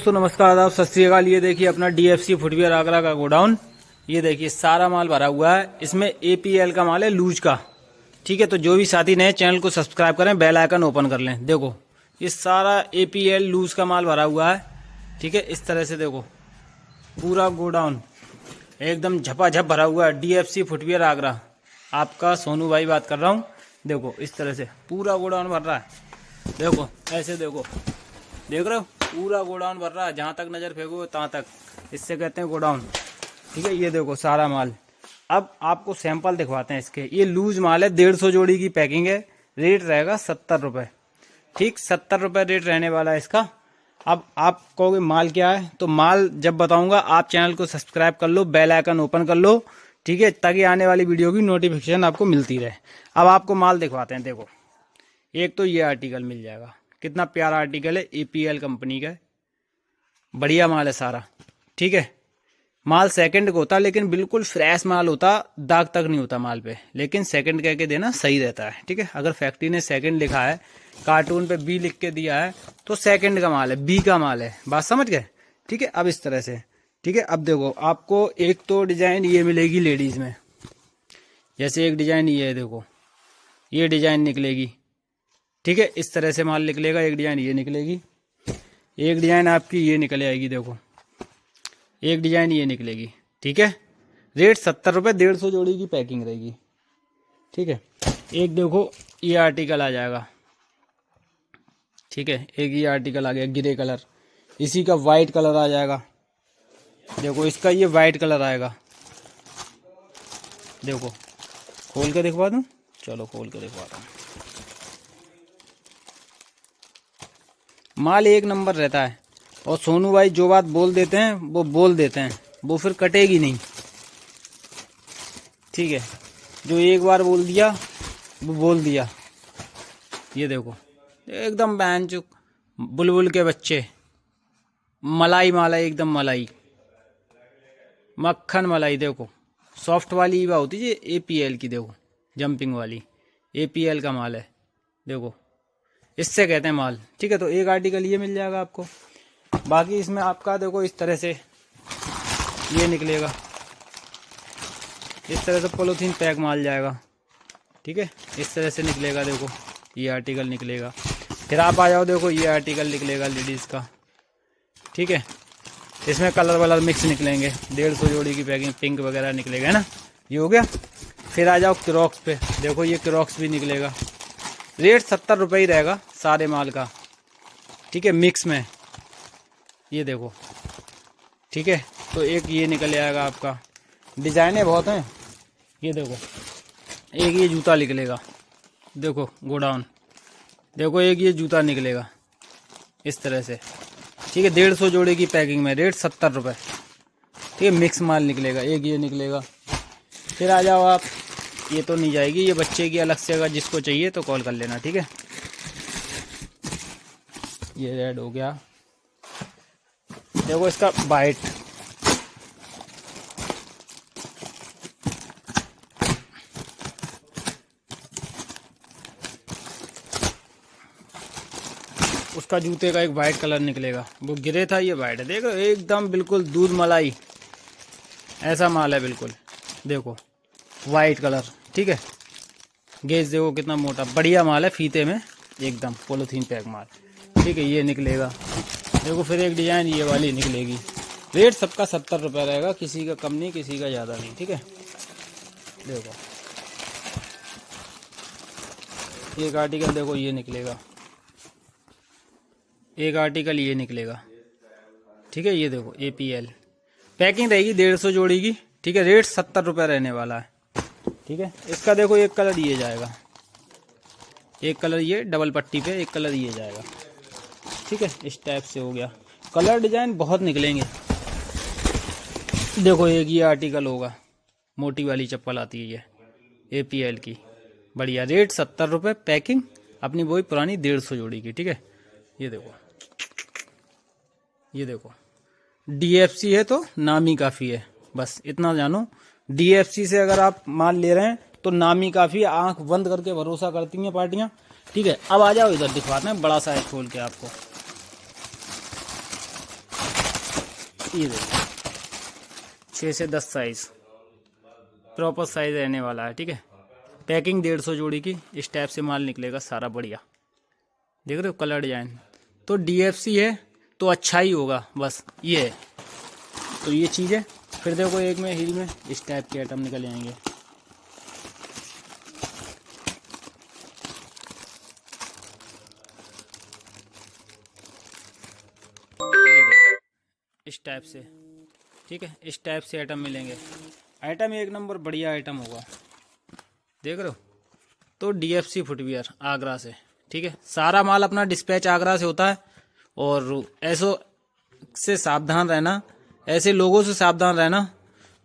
दोस्तों नमस्कार, आदाब, सत श्री अकाल। ये देखिए अपना डीएफसी फुटवियर आगरा का गोडाउन। ये देखिए सारा माल भरा हुआ है। इसमें एपीएल का माल है, लूज का। ठीक है, तो जो भी साथी नए चैनल को सब्सक्राइब करें, बेल आइकन ओपन कर लें। देखो ये सारा एपीएल लूज का माल भरा हुआ है। ठीक है, इस तरह से देखो पूरा गोडाउन एकदम झपाझप भरा हुआ है। डीएफसी फुटवियर आगरा, आपका सोनू भाई बात कर रहा हूँ। देखो इस तरह से पूरा गोडाउन भर रहा है। देखो ऐसे देखो, देख रहे हो पूरा गोडाउन भर रहा है। जहाँ तक नज़र फेंको तहाँ तक, इससे कहते हैं गोडाउन। ठीक है, ये देखो सारा माल। अब आपको सैंपल दिखवाते हैं इसके। ये लूज माल है, 150 जोड़ी की पैकिंग है। रेट रहेगा 70 रुपये। ठीक, 70 रुपये रेट रहने वाला है इसका। अब आप कहोगे माल क्या है, तो माल जब बताऊंगा आप चैनल को सब्सक्राइब कर लो, बेल आइकन ओपन कर लो। ठीक है, ताकि आने वाली वीडियो की नोटिफिकेशन आपको मिलती रहे। अब आपको माल दिखवाते हैं। देखो एक तो ये आर्टिकल मिल जाएगा, कितना प्यारा आर्टिकल है, एपीएल कंपनी का है। बढ़िया माल है सारा। ठीक है, माल सेकंड का होता लेकिन बिल्कुल फ्रेश माल होता, दाग तक नहीं होता माल पे। लेकिन सेकंड कह के देना सही रहता है। ठीक है, अगर फैक्ट्री ने सेकंड लिखा है, कार्टून पे बी लिख के दिया है, तो सेकंड का माल है, बी का माल है। बात समझ गए। ठीक है, अब इस तरह से। ठीक है, अब देखो आपको एक तो डिजाइन ये मिलेगी लेडीज में। जैसे एक डिजाइन ये है, देखो ये डिजाइन निकलेगी। ठीक है, इस तरह से माल निकलेगा। एक डिजाइन ये निकलेगी, एक डिजाइन आपकी ये निकल आएगी। देखो एक डिजाइन ये निकलेगी। ठीक है, रेट 70 रुपये, 150 जोड़ी की पैकिंग रहेगी। ठीक है, एक देखो ये आर्टिकल आ जाएगा। ठीक है, एक ये आर्टिकल आ गया ग्रे कलर, इसी का वाइट कलर आ जाएगा। देखो इसका ये वाइट कलर आएगा। देखो खोल के दिखवा दूं, चलो खोल के दिखवा दूं। माल एक नंबर रहता है। और सोनू भाई जो बात बोल देते हैं वो बोल देते हैं, वो फिर कटेगी नहीं। ठीक है, जो एक बार बोल दिया वो बोल दिया। ये देखो एकदम बैंचुक बुलबुल के बच्चे, मलाई माला, एकदम मलाई, मक्खन मलाई। देखो सॉफ्ट वाली ईवा होती है एपीएल की। देखो जंपिंग वाली एपीएल का माल है। देखो इससे कहते हैं माल। ठीक है, तो एक आर्टिकल ये मिल जाएगा आपको। बाकी इसमें आपका देखो इस तरह से ये निकलेगा, इस तरह से पॉलीथीन पैक माल जाएगा। ठीक है, इस तरह से निकलेगा। देखो ये आर्टिकल निकलेगा। फिर आप आ जाओ, देखो ये आर्टिकल निकलेगा लेडीज़ का। ठीक है, इसमें कलर वलर मिक्स निकलेंगे। 150 जोड़ी की पैकिंग, पिंक वगैरह निकलेगा, है ना। ये हो गया। फिर आ जाओ क्रॉक्स पे। देखो ये क्रॉक्स भी निकलेगा। रेट 70 रुपये ही रहेगा सारे माल का। ठीक है, मिक्स में। ये देखो। ठीक है, तो एक ये निकल आएगा आपका। डिजाइनें बहुत हैं। ये देखो एक ये जूता निकलेगा। देखो गोडाउन, देखो एक ये जूता निकलेगा इस तरह से। ठीक है, 150 जोड़े की पैकिंग में, रेट 70 रुपये। ठीक है, मिक्स माल निकलेगा। एक ये निकलेगा। फिर आ जाओ आप, ये तो नहीं जाएगी, ये बच्चे की अलग से। अगर जिसको चाहिए तो कॉल कर लेना। ठीक है, ये रेड हो गया। देखो इसका वाइट, उसका जूते का एक वाइट कलर निकलेगा। वो गिरे था, ये वाइट है। देखो एकदम बिल्कुल दूध मलाई ऐसा माल है बिल्कुल। देखो वाइट कलर। ठीक है, गेज देखो कितना मोटा, बढ़िया माल है, फीते में एकदम पॉलीथीन पैक माल। ठीक है, ये निकलेगा। देखो फिर एक डिजाइन ये वाली निकलेगी। रेट सबका 70 रुपये रहेगा, किसी का कम नहीं, किसी का ज़्यादा नहीं। ठीक है, देखो एक आर्टिकल देखो ये निकलेगा, एक आर्टिकल ये निकलेगा। ठीक है, ये देखो एपीएल पैकिंग रहेगी 150 जोड़ी की। ठीक है, रेट 70 रुपये रहने वाला है। ठीक है, इसका देखो एक कलर ये जाएगा, एक कलर ये डबल पट्टी पे, एक कलर ये जाएगा। ठीक है, इस टाइप से हो गया। कलर डिजाइन बहुत निकलेंगे। देखो एक ये आर्टिकल होगा, मोटी वाली चप्पल आती है ये एपीएल की, बढ़िया। रेट 70 रुपये, पैकिंग अपनी वही पुरानी 150 जोड़ी की। ठीक है, ये देखो, ये देखो डीएफसी है तो नाम ही काफ़ी है। बस इतना जानो, डीएफसी से अगर आप माल ले रहे हैं तो नाम ही काफ़ी है। आंख बंद करके भरोसा करती हैं पार्टियां। ठीक है, अब आ जाओ इधर दिखवाते हैं बड़ा साइज खोल के आपको। ये देखो 6 से 10 साइज प्रॉपर साइज रहने वाला है। ठीक है, पैकिंग 150 जोड़ी की, इस टाइप से माल निकलेगा सारा बढ़िया। देख रहे हो कलर डिजाइन, तो DFC है तो अच्छा ही होगा, बस ये है। तो ये चीज़ है। फिर देखो एक में हील में इस टाइप के आइटम निकल आएंगे। इस टाइप से, ठीक है, इस टाइप से आइटम मिलेंगे। आइटम एक नंबर बढ़िया आइटम होगा, देख रहे हो। तो DFC फुटवियर आगरा से, ठीक है, सारा माल अपना डिस्पैच आगरा से होता है। और ऐसो से सावधान रहना, ऐसे लोगों से सावधान रहना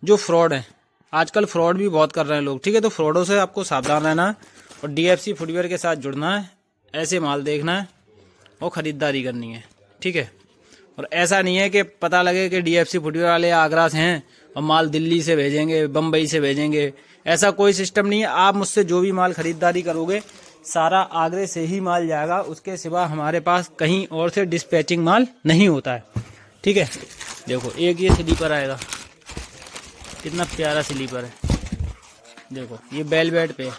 जो फ्रॉड है। आजकल फ्रॉड भी बहुत कर रहे हैं लोग, ठीक है। तो फ्रॉडों से आपको सावधान रहना है और DFC फुटवियर के साथ जुड़ना है, ऐसे माल देखना है और ख़रीदारी करनी है, ठीक है। और ऐसा नहीं है कि पता लगे कि DFC फुटवियर वाले आगरा से हैं और माल दिल्ली से भेजेंगे, बम्बई से भेजेंगे, ऐसा कोई सिस्टम नहीं है। आप मुझसे जो भी माल खरीदारी करोगे सारा आगरे से ही माल जाएगा, उसके सिवा हमारे पास कहीं और से डिस्पैचिंग माल नहीं होता है, ठीक है। देखो एक ये स्लीपर आएगा, कितना प्यारा स्लीपर है, देखो ये बेलवेट पे,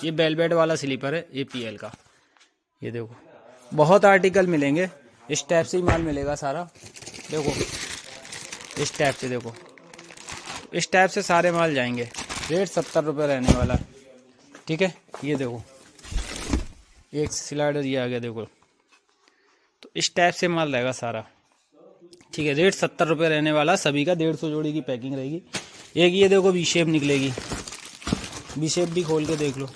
ये बेलवेट वाला स्लीपर है APL का। ये देखो बहुत आर्टिकल मिलेंगे, इस टाइप से ही माल मिलेगा सारा। देखो इस टाइप से, देखो इस टाइप से सारे माल जाएंगे। रेट 70 रुपये रहने वाला है, ठीक है। ये देखो एक स्लाइडर ये आ गया, देखो तो इस टाइप से माल रहेगा सारा, ठीक है। रेट 70 रुपये रहने वाला, सभी का 150 जोड़ी की पैकिंग रहेगी। एक ये देखो V शेप निकलेगी, V शेप भी खोल के देख लो।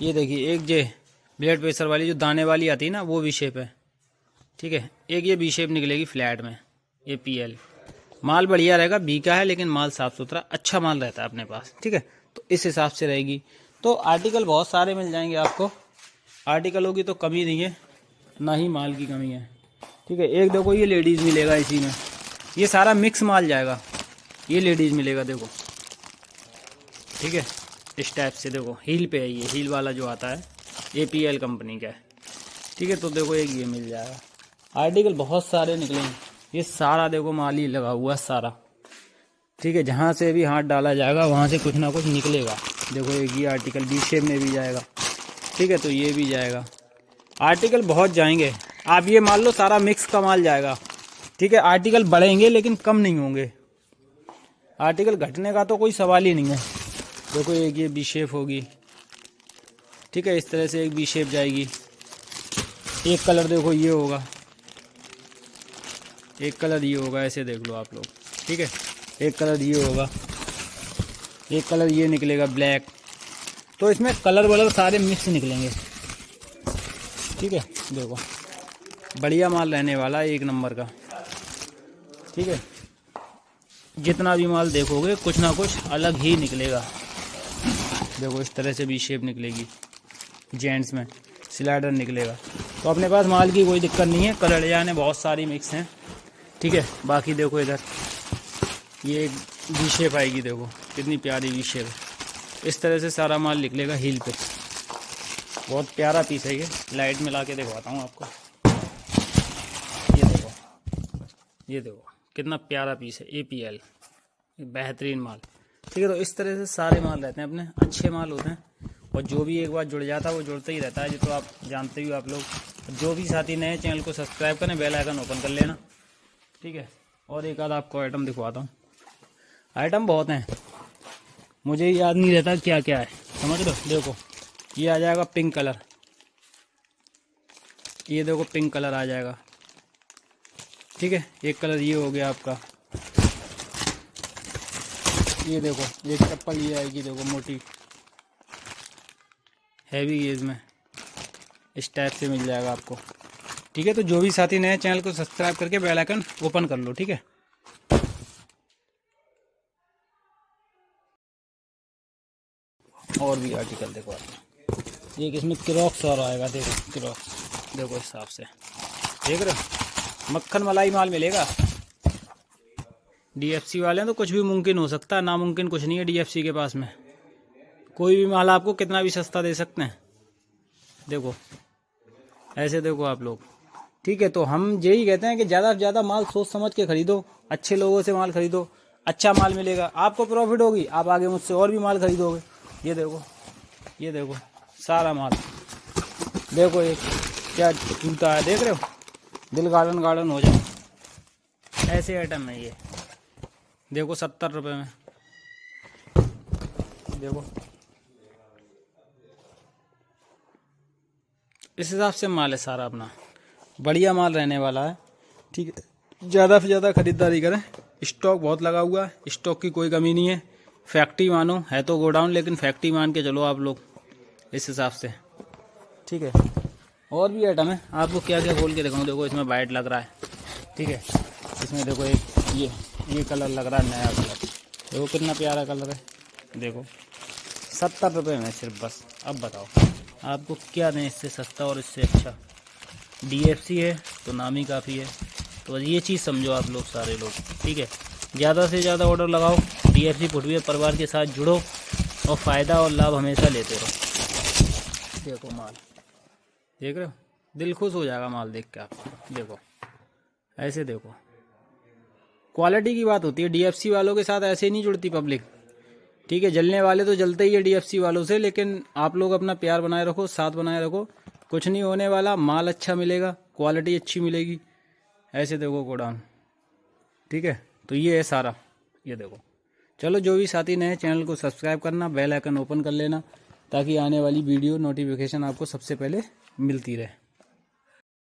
ये देखिए एक जे ब्लड प्रेशर वाली जो दाने वाली आती है ना, वो V शेप है, ठीक है। एक ये V शेप निकलेगी फ्लैट में APL। माल बढ़िया रहेगा, B का है लेकिन माल साफ़ सुथरा अच्छा माल रहता है अपने पास, ठीक है। तो इस हिसाब से रहेगी। तो आर्टिकल बहुत सारे मिल जाएंगे आपको, आर्टिकलों की तो कमी नहीं है, ना ही माल की कमी है, ठीक है। एक देखो ये लेडीज़ मिलेगा इसी में, ये सारा मिक्स माल जाएगा, ये लेडीज़ मिलेगा देखो, ठीक है। इस टाइप से देखो हील पे है, ये हील वाला जो आता है APL कंपनी का है, ठीक है। तो देखो एक ये मिल जाएगा। आर्टिकल बहुत सारे निकलेंगे, ये सारा देखो माल ही लगा हुआ है सारा, ठीक है। जहाँ से भी हाथ डाला जाएगा वहाँ से कुछ ना कुछ निकलेगा। देखो एक ये आर्टिकल B शेप में भी जाएगा, ठीक है। तो ये भी जाएगा, आर्टिकल बहुत जाएंगे। आप ये मान लो सारा मिक्स का माल जाएगा, ठीक है। आर्टिकल बढ़ेंगे लेकिन कम नहीं होंगे, आर्टिकल घटने का तो कोई सवाल ही नहीं है। देखो एक ये B शेप होगी, ठीक है, इस तरह से एक B शेप जाएगी। एक कलर देखो ये होगा, एक कलर ये होगा, ऐसे देख लो आप लोग, ठीक है। एक कलर ये होगा, एक कलर ये निकलेगा ब्लैक। तो इसमें कलर वलर सारे मिक्स निकलेंगे, ठीक है। देखो बढ़िया माल रहने वाला है, एक नंबर का, ठीक है। जितना भी माल देखोगे कुछ ना कुछ अलग ही निकलेगा। देखो इस तरह से भी शेप निकलेगी, जेंट्स में स्लाइडर निकलेगा। तो अपने पास माल की कोई दिक्कत नहीं है, कलर डिजाइन बहुत सारी मिक्स हैं, ठीक है। बाकी देखो इधर ये V शेप आएगी, देखो कितनी प्यारी V शेप है। इस तरह से सारा माल निकलेगा हील पे, बहुत प्यारा पीस है ये। लाइट में ला के दिखवाता हूँ आपको, ये देखो, ये देखो कितना प्यारा पीस है APL, बेहतरीन माल, ठीक है। तो इस तरह से सारे माल रहते हैं अपने, अच्छे माल होते हैं। और जो भी एक बार जुड़ जाता है वो जुड़ता ही रहता है, ये तो आप जानते ही हो आप लोग। जो भी साथी नए चैनल को सब्सक्राइब करें, बेल आइकन ओपन कर लेना, ठीक है। और एक आध आपको आइटम दिखवाता हूँ, आइटम बहुत हैं, मुझे याद नहीं रहता क्या क्या है, समझ लो। देखो ये आ जाएगा पिंक कलर, ये देखो पिंक कलर आ जाएगा, ठीक है। एक कलर ये हो गया आपका, ये देखो एक चप्पल ये आएगी, देखो मोटी हैवी गेज में, इस टाइप से मिल जाएगा आपको, ठीक है। तो जो भी साथी नए चैनल को सब्सक्राइब करके बेल आइकन ओपन कर लो, ठीक है। और भी आर्टिकल देखो आप, एक इसमें क्रॉक्स और आएगा, देखो क्रॉक्स, देखो इस हिसाब से देख रहे हो, मक्खन मलाई माल मिलेगा। DFC वाले हैं तो कुछ भी मुमकिन हो सकता है, नामुमकिन कुछ नहीं है DFC के पास में, कोई भी माल आपको कितना भी सस्ता दे सकते हैं। देखो ऐसे देखो आप लोग, ठीक है। तो हम यही कहते हैं कि ज़्यादा से ज़्यादा माल सोच समझ के खरीदो, अच्छे लोगों से माल खरीदो, अच्छा माल मिलेगा, आपको प्रॉफिट होगी, आप आगे मुझसे और भी माल खरीदोगे। ये देखो, ये देखो सारा माल, देखो ये क्या जूता है, देख रहे हो, दिल गार्डन गार्डन हो जाए, ऐसे आइटम है ये। देखो 70 रुपये में, देखो इस हिसाब से माल है सारा अपना, बढ़िया माल रहने वाला है, ठीक है। ज़्यादा से ज़्यादा खरीदारी करें, स्टॉक बहुत लगा हुआ है, स्टॉक की कोई कमी नहीं है। फैक्ट्री मानो है तो गोडाउन, लेकिन फैक्ट्री मान के चलो आप लोग इस हिसाब से, ठीक है। और भी आइटम है, आपको क्या क्या खोल के दिखाऊँ। देखो इसमें वाइट लग रहा है, ठीक है। इसमें देखो एक ये कलर लग रहा है, नया कलर, देखो कितना प्यारा कलर है। देखो 70 रुपये में सिर्फ, बस। अब बताओ आपको क्या दें इससे सस्ता और इससे अच्छा। DFC है तो नाम ही काफ़ी है। तो ये चीज़ समझो आप लोग, सारे लोग, ठीक है। ज़्यादा से ज़्यादा ऑर्डर लगाओ, DFC फुटवियर परिवार के साथ जुड़ो और फ़ायदा और लाभ हमेशा लेते रहो। देखो माल, देख रहे हो, दिल खुश हो जाएगा माल देख के आपको। देखो ऐसे देखो, क्वालिटी की बात होती है। DFC वालों के साथ ऐसे नहीं जुड़ती पब्लिक, ठीक है। जलने वाले तो जलते ही है DFC वालों से, लेकिन आप लोग अपना प्यार बनाए रखो, साथ बनाए रखो, कुछ नहीं होने वाला, माल अच्छा मिलेगा, क्वालिटी अच्छी मिलेगी। ऐसे देखो गोडाउन, ठीक है। तो ये है सारा, ये देखो। चलो जो भी साथी नए, चैनल को सब्सक्राइब करना, बेल आइकन ओपन कर लेना, ताकि आने वाली वीडियो नोटिफिकेशन आपको सबसे पहले मिलती रहे।